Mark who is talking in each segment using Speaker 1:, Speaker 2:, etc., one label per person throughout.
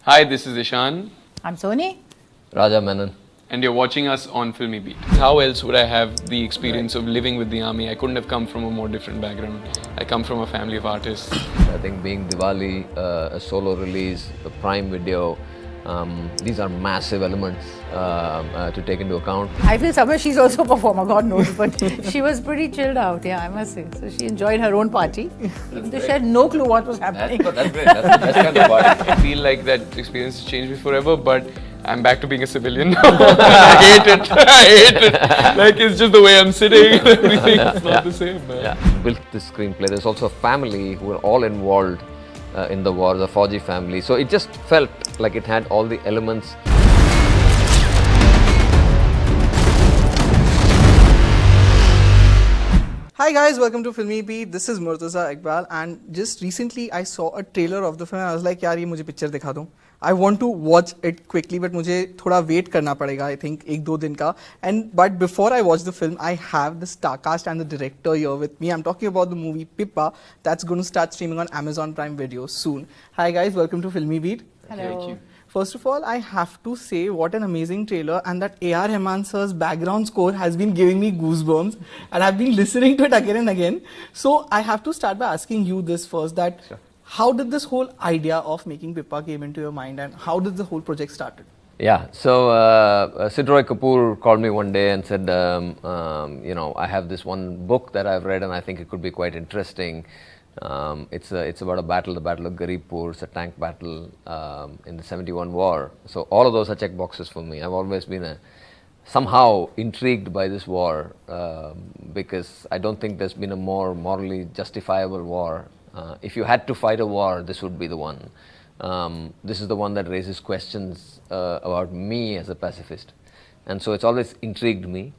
Speaker 1: Hi, this is Ishaan.
Speaker 2: I'm Soni.
Speaker 3: Raja.
Speaker 1: And you're watching us on FilmiBeat. How else would I have the experience of living with the army? I couldn't have come from a more different background. I come from a family of artists.
Speaker 3: I think being Diwali, a solo release, a Prime Video, these are massive elements to take into account.
Speaker 2: I feel somewhere she's also a performer, God knows, but she was pretty chilled out, yeah, I must say. So she enjoyed her own party. Even though she had no clue what was happening.
Speaker 3: That's great. That's the best kind of party.
Speaker 1: I feel like that experience changed me forever, but I'm back to being a civilian now. I hate it. I hate it. Like, it's just the way I'm sitting and everything. It's not the same, man.
Speaker 3: Yeah. Built this screenplay. There's also a family who are all involved in the war, the Fauji family. So it just felt like it had all the elements.
Speaker 4: Hi guys, welcome to FilmiBeat. This is Murtaza Iqbal, and just recently I saw a trailer of the film and I was like, यार ये मुझे picture दिखा दो. I want to watch it quickly, but मुझे थोड़ा wait करना पड़ेगा. I think 1-2 दिन का. But before I watch the film, I have the star cast and the director here with me. I'm talking about the movie Pippa that's going to start streaming on Amazon Prime Video soon. Hi guys, welcome to FilmiBeat.
Speaker 2: Hello.
Speaker 1: Thank you.
Speaker 4: First of all, I have to say what an amazing trailer, and that A.R. Rahman sir's background score has been giving me goosebumps, and I've been listening to it again and again. So I have to start by asking you this first, that how did this whole idea of making Pippa came into your mind, and how did the whole project started?
Speaker 3: Yeah, so Sid Roy Kapoor called me one day and said, I have this one book that I've read and I think it could be quite interesting. It's about a battle, the Battle of Garibpur. It's a tank battle in the 71 war. So all of those are check boxes for me. I've always been somehow intrigued by this war because I don't think there's been a more morally justifiable war. If you had to fight a war, this would be the one. This is the one that raises questions about me as a pacifist. And so it's always intrigued me.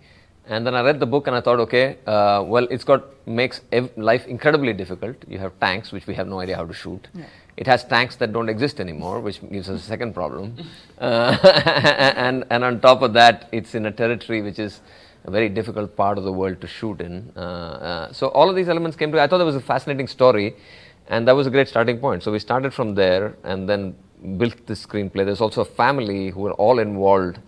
Speaker 3: And then I read the book and I thought, okay, well, makes life incredibly difficult. You have tanks, which we have no idea how to shoot. Yeah. It has tanks that don't exist anymore, which gives us a second problem. And on top of that, it's in a territory which is a very difficult part of the world to shoot in. So all of these elements came together. I thought it was a fascinating story, and that was a great starting point. So we started from there and then built this screenplay. There's also a family who are all involved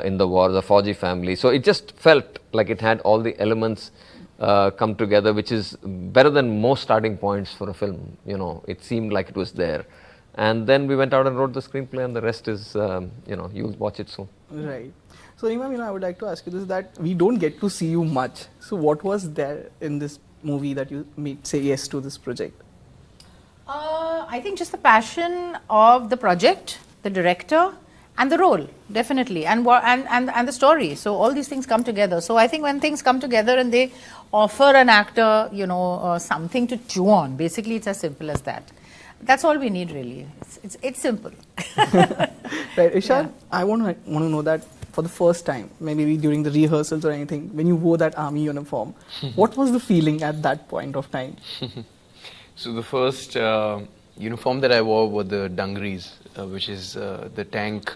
Speaker 3: in the war, the Fauji family. So it just felt like it had all the elements come together, which is better than most starting points for a film. It seemed like it was there. And then we went out and wrote the screenplay, and the rest is, you'll watch it soon.
Speaker 4: Right. So, Imam, I would like to ask you this, that we don't get to see you much. So what was there in this movie that you made say yes to this project?
Speaker 2: I think just the passion of the project, the director, and the role, definitely, and the story. So all these things come together. So I think when things come together and they offer an actor, something to chew on, basically it's as simple as that. That's all we need, really. It's simple.
Speaker 4: Right, Ishaan, yeah. I want to know that for the first time, maybe during the rehearsals or anything, when you wore that army uniform, what was the feeling at that point of time?
Speaker 1: So the first uniform that I wore were the dungarees, which is the tank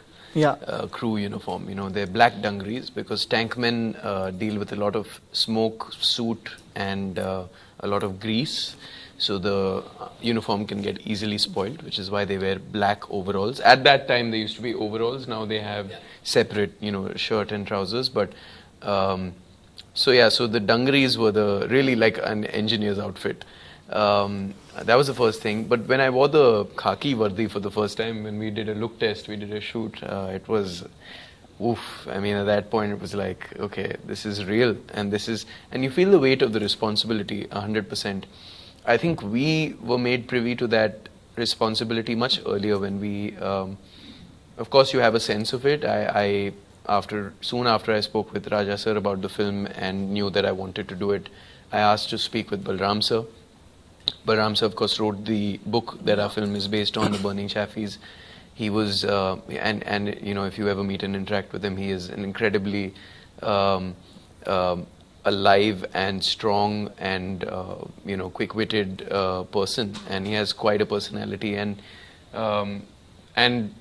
Speaker 1: crew uniform. They're black dungarees because tankmen deal with a lot of smoke, soot, and a lot of grease. So the uniform can get easily spoiled, which is why they wear black overalls. At that time, they used to be overalls. Now they have separate, shirt and trousers. But so the dungarees were really like an engineer's outfit. That was the first thing. But when I wore the khaki vardi for the first time, when we did a look test, we did a shoot, it was oof. I mean, at that point it was like, okay, this is real, and you feel the weight of the responsibility 100%. I think we were made privy to that responsibility much earlier when we, of course you have a sense of it. Soon after I spoke with Raja sir about the film and knew that I wanted to do it, I asked to speak with Balram sir. Balram sir, of course, wrote the book that our film is based on, The Burning Chaffees. He was, if you ever meet and interact with him, he is an incredibly alive and strong and, quick-witted person. And he has quite a personality. And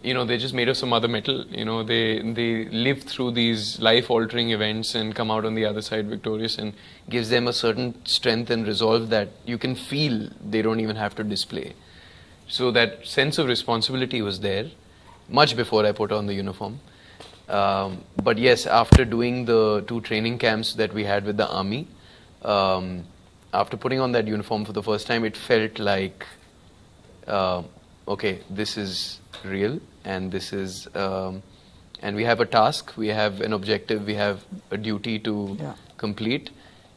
Speaker 1: they're just made of some other metal. They live through these life-altering events and come out on the other side victorious, and gives them a certain strength and resolve that you can feel they don't even have to display. So that sense of responsibility was there. much before I put on the uniform. But yes, after doing the 2 training camps that we had with the army, after putting on that uniform for the first time, it felt like, okay, this is real, and this is, and we have a task, we have an objective, we have a duty to complete,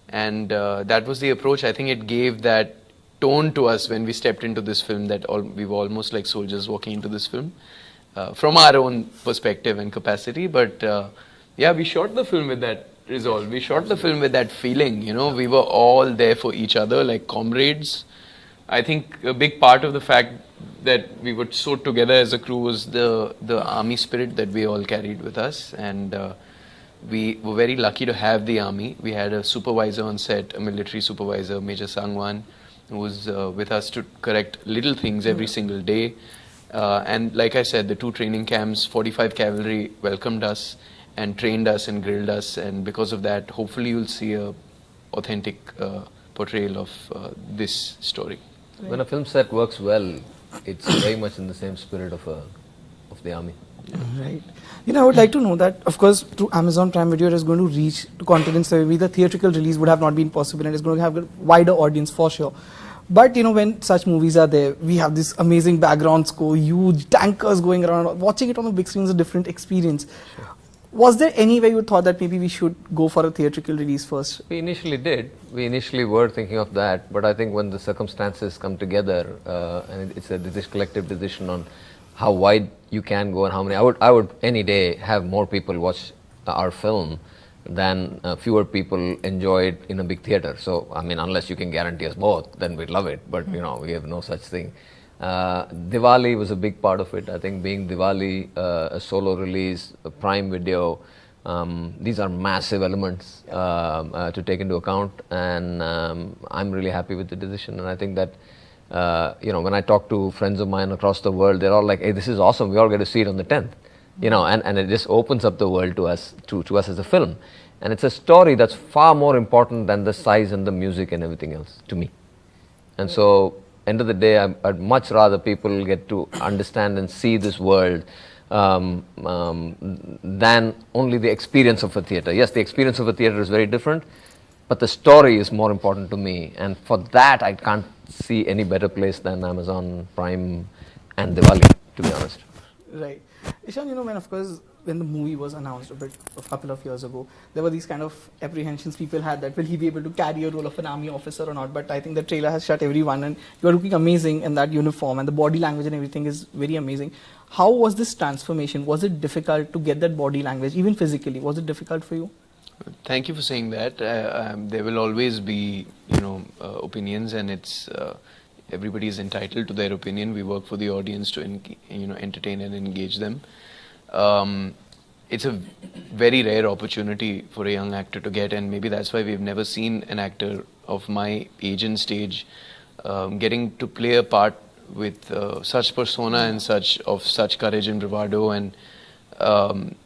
Speaker 1: and that was the approach. I think it gave that tone to us when we stepped into this film, that we were almost like soldiers walking into this film. From our own perspective and capacity, but yeah, we shot the film with that resolve. We shot the film with that feeling, you know, we were all there for each other like comrades. I think a big part of the fact that we were so together as a crew was the army spirit that we all carried with us, and we were very lucky to have the army. We had a supervisor on set, a military supervisor, Major Sangwan, who was with us to correct little things every single day. And like I said, the 2 training camps, 45 cavalry welcomed us and trained us and grilled us, and because of that, hopefully you'll see a authentic portrayal of this story.
Speaker 3: When a film set works well, it's very much in the same spirit of the army.
Speaker 4: Right. You know, I would like to know that, of course, through Amazon Prime Video, it is going to reach to continents where maybe the theatrical release would have not been possible, and it's going to have a wider audience for sure. But you know, when such movies are there, we have this amazing background score, huge tankers going around. Watching it on the big screen is a different experience. Sure. Was there any way you thought that maybe we should go for a theatrical release first?
Speaker 3: We initially did. We initially were thinking of that, but I think when the circumstances come together, and it's this collective decision on how wide you can go and how many. I would any day have more people watch our film than fewer people enjoy it in a big theater. So, I mean, unless you can guarantee us both, then we'd love it. But, you know, we have no such thing. Diwali was a big part of it. I think being Diwali, a solo release, a Prime Video, these are massive elements to take into account. And I'm really happy with the decision. And I think that, you know, when I talk to friends of mine across the world, they're all like, hey, this is awesome. We all get to see it on the 10th. You know, and it just opens up the world to us as a film. And it's a story that's far more important than the size and the music and everything else to me. And so, end of the day, I'd much rather people get to understand and see this world than only the experience of a theater. Yes, the experience of a theater is very different, but the story is more important to me. And for that, I can't see any better place than Amazon Prime and Diwali, to be honest.
Speaker 4: Right. Ishaan, you know, when the movie was announced a couple of years ago, there were these kind of apprehensions people had that will he be able to carry a role of an army officer or not, but I think the trailer has shut everyone, and you are looking amazing in that uniform, and the body language and everything is very amazing. How was this transformation? Was it difficult to get that body language, even physically? Was it difficult for you?
Speaker 1: Thank you for saying that. There will always be, you know, opinions, and it's everybody is entitled to their opinion. We work for the audience to entertain and engage them. It's a very rare opportunity for a young actor to get, and maybe that's why we've never seen an actor of my age and stage getting to play a part with such persona and such courage and bravado. And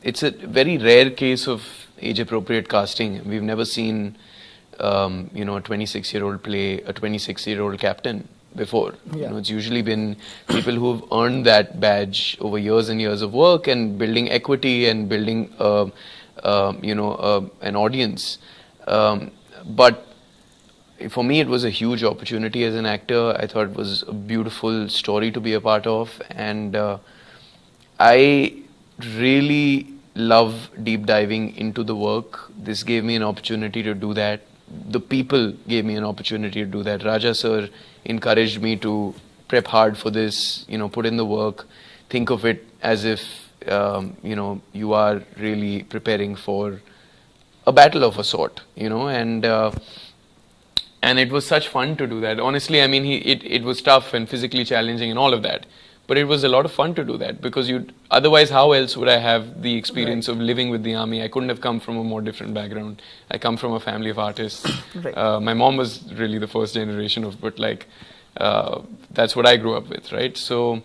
Speaker 1: it's a very rare case of age-appropriate casting. We've never seen a 26-year-old play a 26-year-old captain before. Yeah. You know, it's usually been people who've earned that badge over years and years of work and building equity and building an audience. But for me, it was a huge opportunity as an actor. I thought it was a beautiful story to be a part of, and I really love deep diving into the work. This gave me an opportunity to do that. The people gave me an opportunity to do that. Raja sir encouraged me to prep hard for this, put in the work, think of it as if, you are really preparing for a battle of a sort, and it was such fun to do that. Honestly, I mean, it was tough and physically challenging and all of that. But it was a lot of fun to do that, because otherwise how else would I have the experience of living with the army? I couldn't have come from a more different background. I come from a family of artists. Right. My mom was really the first generation but that's what I grew up with, right? So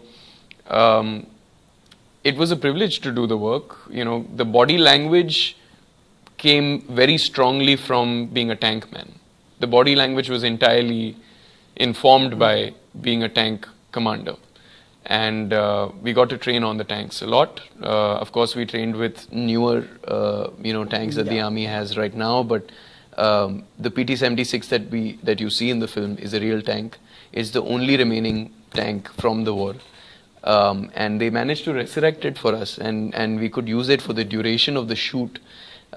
Speaker 1: it was a privilege to do the work. The body language came very strongly from being a tank man. The body language was entirely informed by being a tank commander. and we got to train on the tanks a lot. Of course, we trained with newer, tanks that the army has right now. But the PT-76 that you see in the film is a real tank. It's the only remaining tank from the war, and they managed to resurrect it for us, and we could use it for the duration of the shoot,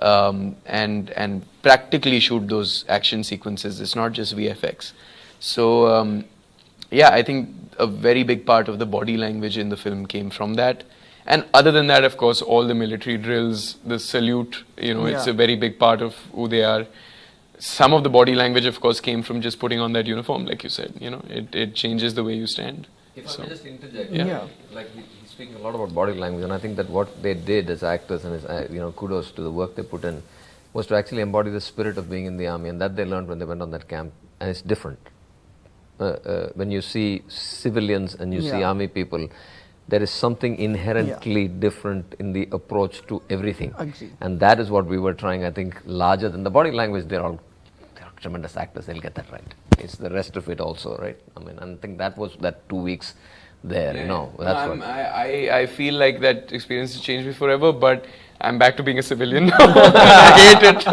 Speaker 1: and practically shoot those action sequences. It's not just VFX. So. I think a very big part of the body language in the film came from that. And other than that, of course, all the military drills, the salute, it's a very big part of who they are. Some of the body language, of course, came from just putting on that uniform, like you said. It changes the way you stand.
Speaker 3: If I may just interject, like he's speaking a lot about body language, and I think that what they did as actors, and kudos to the work they put in, was to actually embody the spirit of being in the army, and that they learned when they went on that camp, and it's different. When you see civilians and you see army people, there is something inherently different in the approach to everything.
Speaker 4: Agreed.
Speaker 3: And that is what we were trying, I think, larger than the body language. They're tremendous actors, they'll get that right. It's the rest of it also, right? I think that was that 2 weeks there, that's what.
Speaker 1: I feel like that experience has changed me forever, but I'm back to being a civilian now. I hate it.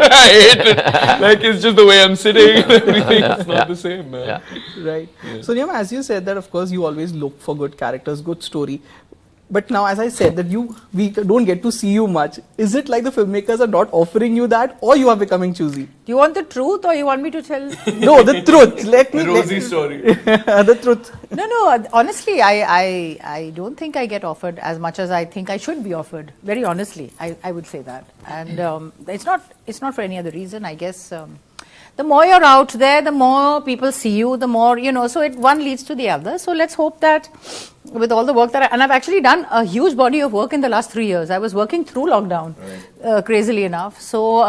Speaker 1: Like, it's just the way I'm sitting and everything. It's not the same, man.
Speaker 4: Right. So, Niyam, as you said that, of course, you always look for good characters, good story. But now, as I said, that we don't get to see you much. Is it like the filmmakers are not offering you that, or you are becoming choosy?
Speaker 2: Do you want the truth, or you want me to tell?
Speaker 4: No, the truth.
Speaker 1: Rosy story.
Speaker 4: The truth.
Speaker 2: No. Honestly, I don't think I get offered as much as I think I should be offered. Very honestly, I would say that. And it's not for any other reason. I guess the more you're out there, the more people see you, the more So one leads to the other. So let's hope that with all the work that and I've actually done a huge body of work in the last 3 years. I was working through lockdown, crazily enough. So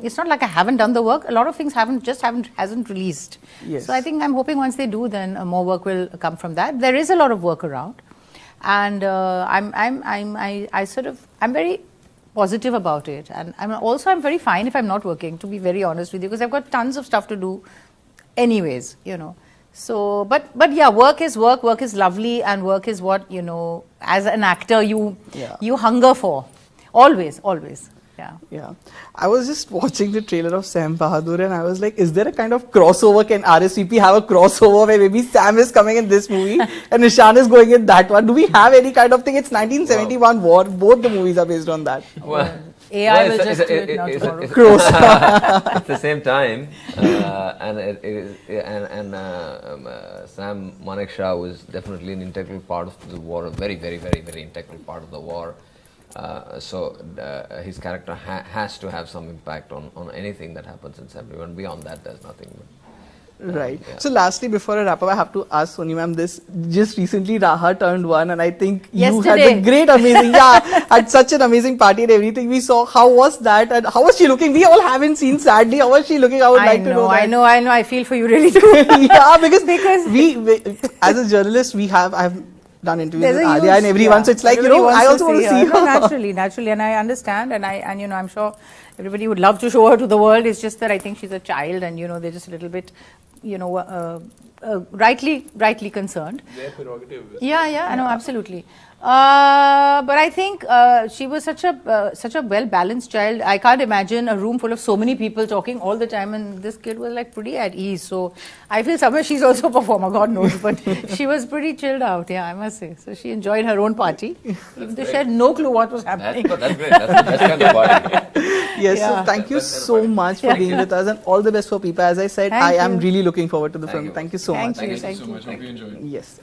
Speaker 2: it's not like I haven't done the work. A lot of things hasn't released.
Speaker 4: Yes.
Speaker 2: So I think I'm hoping once they do, then more work will come from that. There is a lot of work around, and I'm very positive about it, and I'm very fine if I'm not working, to be very honest with you, because I've got tons of stuff to do anyways, So, but yeah, work is lovely, and work is what, as an actor, you hunger for. Always. Yeah.
Speaker 4: I was just watching the trailer of Sam Bahadur, and I was like, is there a kind of crossover? Can RSVP have a crossover where maybe Sam is coming in this movie and Ishaan is going in that one? Do we have any kind of thing? It's 1971 war. Both the movies are based on that.
Speaker 2: AI will just do it now tomorrow.
Speaker 3: At the same time, Sam Manekshaw was definitely an integral part of the war, a very, very, very, very integral part of the war. So his character has to have some impact on anything that happens in 71. Beyond that, there's nothing.
Speaker 4: Right. So lastly, before I wrap up, I have to ask Soni ma'am this. Just recently, Raha turned 1, and I think you had a great, amazing, had such an amazing party and everything we saw. How was that, and how was she looking? We all haven't seen, sadly. How was she looking? I would like to know that.
Speaker 2: I know. I feel for you really too.
Speaker 4: Yeah, because we as a journalist, I've done interviews with Alia and everyone, so it's like, I also want to see her.
Speaker 2: No, naturally, and I understand, and I'm sure everybody would love to show her to the world. It's just that I think she's a child, and they're just a little bit, rightly concerned.
Speaker 1: Their prerogative.
Speaker 2: Yeah, I know, absolutely. But I think she was such a well-balanced child. I can't imagine a room full of so many people talking all the time, and this kid was like pretty at ease. So I feel somewhere she's also a performer, God knows, but she was pretty chilled out, I must say. So she enjoyed her own party, even though she had no clue what was happening.
Speaker 3: That's great. That's the best kind of party.
Speaker 4: Yes, so thank you so much for being with us, and all the best for Pippa. As I said, I am really looking forward to the film. Thank you so much.
Speaker 1: Thank you so much. Hope you enjoyed.
Speaker 4: Yes.